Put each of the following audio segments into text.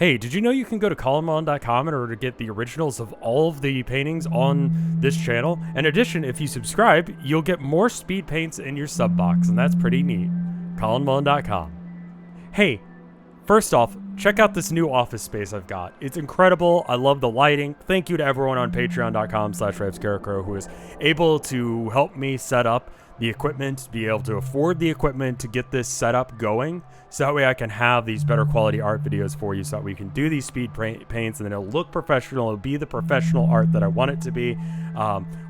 Hey, did you know you can go to colinmalone.com in order to get the originals of all of the paintings on this channel? In addition, if you subscribe, you'll get more speed paints in your sub box, and that's pretty neat. colinmalone.com. Hey, first off, check out this new office space I've got. It's incredible. I love the lighting. Thank you to everyone on patreon.com/RevScarecrow who is able to help me set up the equipment, to be able to afford the equipment to get this setup going. So that way I can have these better quality art videos for you, so that we can do these speed paints and then it'll look professional. It'll be the professional art that I want it to be.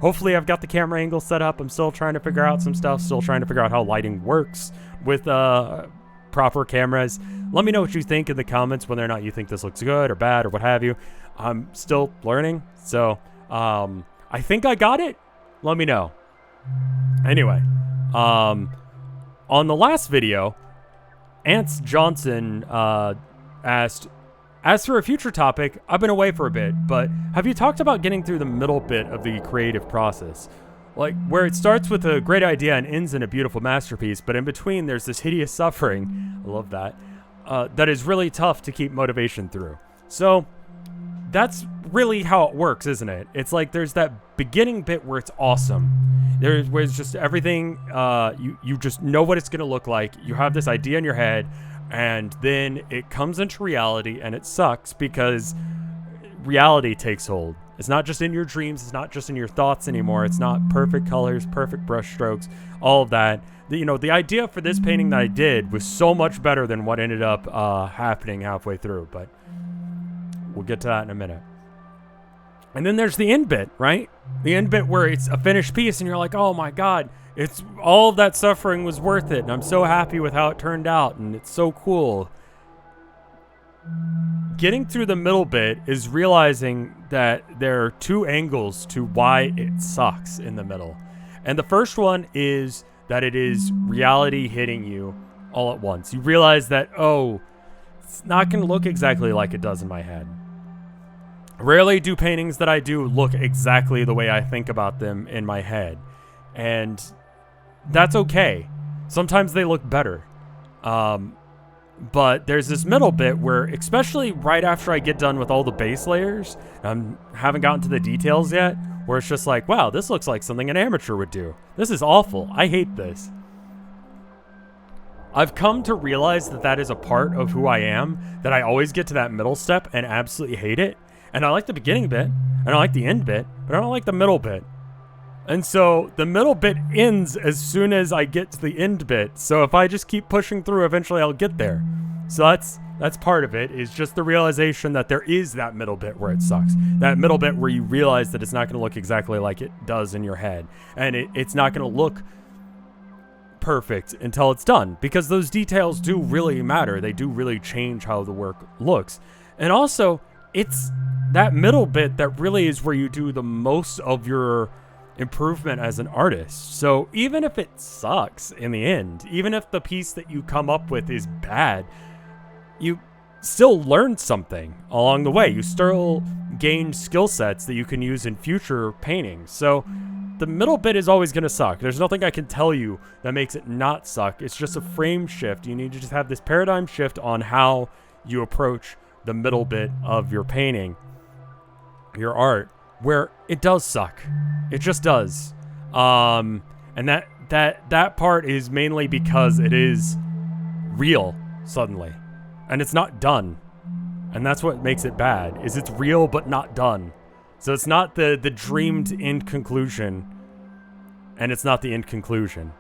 Hopefully I've got the camera angle set up. I'm still trying to figure out some stuff. Still trying to figure out how lighting works with proper cameras. Let me know what you think in the comments, whether or not you think this looks good or bad or what have you. I'm still learning. So I think I got it. Let me know. Anyway, on the last video, Ants Johnson asked, as for a future topic, I've been away for a bit, but have you talked about getting through the middle bit of the creative process? Like, where it starts with a great idea and ends in a beautiful masterpiece, but in between there's this hideous suffering, I love that, that is really tough to keep motivation through. So, that's really how it works, isn't it? It's like there's that beginning bit where it's awesome. Where it's just everything, you just know what it's going to look like. You have this idea in your head, and then it comes into reality, and it sucks because reality takes hold. It's not just in your dreams. It's not just in your thoughts anymore. It's not perfect colors, perfect brush strokes, all of that. The idea for this painting that I did was so much better than what ended up happening halfway through, but we'll get to that in a minute. And then there's the end bit, right? The end bit where it's a finished piece and you're like, oh my God, it's all of that suffering was worth it. And I'm so happy with how it turned out. And it's so cool. Getting through the middle bit is realizing that there are two angles to why it sucks in the middle. And the first one is that it is reality hitting you all at once. You realize that, oh, it's not going to look exactly like it does in my head. Rarely do paintings that I do look exactly the way I think about them in my head. And that's okay. Sometimes they look better. But there's this middle bit where, especially right after I get done with all the base layers, I haven't gotten to the details yet, where it's just like, wow, this looks like something an amateur would do. This is awful. I hate this. I've come to realize that that is a part of who I am, that I always get to that middle step and absolutely hate it. And I like the beginning bit, and I like the end bit, but I don't like the middle bit. And so the middle bit ends as soon as I get to the end bit. So if I just keep pushing through, eventually I'll get there. So that's part of it, is just the realization that there is that middle bit where it sucks. That middle bit where you realize that it's not going to look exactly like it does in your head. And it's not going to look perfect until it's done, because those details do really matter. They do really change how the work looks. And also, it's that middle bit that really is where you do the most of your improvement as an artist. So even if it sucks in the end, even if the piece that you come up with is bad, you still learned something along the way. You still gained skill sets that you can use in future paintings. So the middle bit is always going to suck. There's nothing I can tell you that makes it not suck. It's just a frame shift. You need to just have this paradigm shift on how you approach the middle bit of your painting, your art, where it does suck. It just does. And that part is mainly because it is real suddenly, and it's not done. And that's what makes it bad, is it's real but not done. So it's not the dreamed end conclusion, and it's not the end conclusion.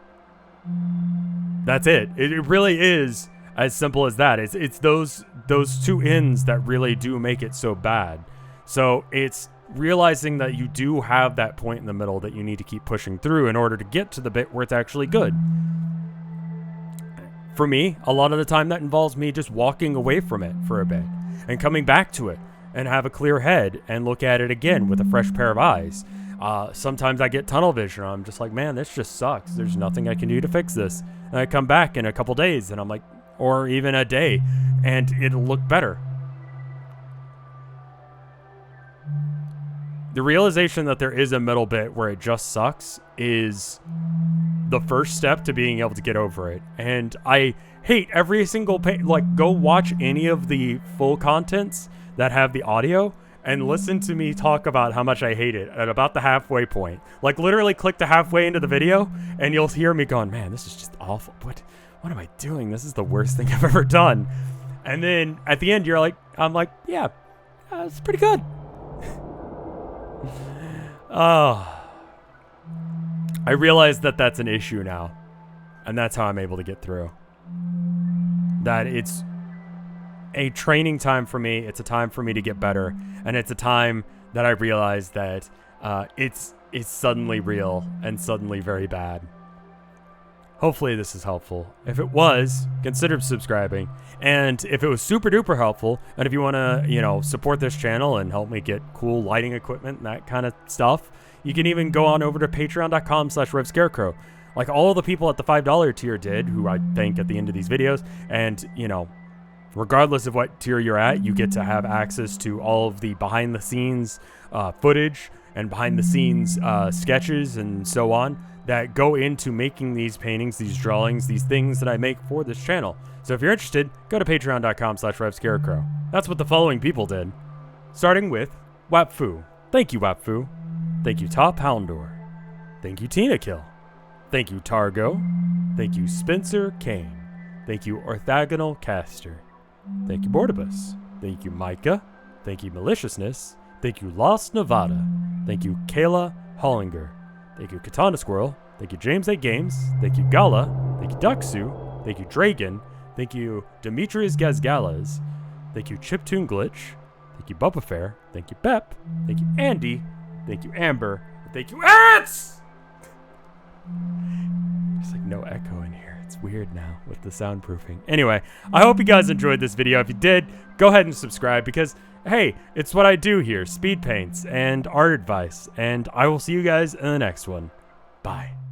That's it. It really is as simple as that. It's those two ends that really do make it so bad. So it's realizing that you do have that point in the middle that you need to keep pushing through in order to get to the bit where it's actually good. For me, a lot of the time that involves me just walking away from it for a bit and coming back to it and have a clear head and look at it again with a fresh pair of eyes. Sometimes I get tunnel vision. I'm just like, man, this just sucks. There's nothing I can do to fix this. And I come back in a couple days and I'm like, or even a day, and it'll look better. the realization that there is a middle bit where it just sucks is the first step to being able to get over it. And I hate every single like, go watch any of the full contents that have the audio and listen to me talk about how much I hate it at about the halfway point. Like, literally click the halfway into the video and you'll hear me going, man, this is just awful. What am I doing? This is the worst thing I've ever done. And then at the end, I'm like, yeah, it's pretty good. Oh, I realize that that's an issue now, and that's how I'm able to get through. That it's a training time for me. It's a time for me to get better, and it's a time that I realize that it's suddenly real and suddenly very bad. Hopefully this is helpful. If it was, consider subscribing. And if it was super duper helpful, and if you want to, you know, support this channel and help me get cool lighting equipment and that kind of stuff, you can even go on over to patreon.com/RevScarecrow. Like all the people at the $5 tier did, who I thank at the end of these videos. And, you know, regardless of what tier you're at, you get to have access to all of the behind the scenes footage and behind the scenes sketches and so on that go into making these paintings, these drawings, these things that I make for this channel. So if you're interested, go to patreon.com/RevScarecrow. That's what the following people did. Starting with Wapfu. Thank you, Wapfu. Thank you, Top Houndor. Thank you, Tina Kill. Thank you, Targo. Thank you, Spencer Kane. Thank you, Orthogonal Caster. Thank you, Bordibus. Thank you, Micah. Thank you, Maliciousness. Thank you, Lost Nevada. Thank you, Kayla Hollinger. Thank you, Katana Squirrel. Thank you, James A. Games. Thank you, Gala. Thank you, Duxu. Thank you, Dragon. Thank you, Demetrius Gazgalas. Thank you, Chiptune Glitch. Thank you, Bubba Fair. Thank you, Bep. Thank you, Andy. Thank you, Amber. Thank you, Ants! There's like no echo in here. It's weird now with the soundproofing. Anyway, I hope you guys enjoyed this video. If you did, go ahead and subscribe because, hey, it's what I do here. Speed paints and art advice. And I will see you guys in the next one. Bye.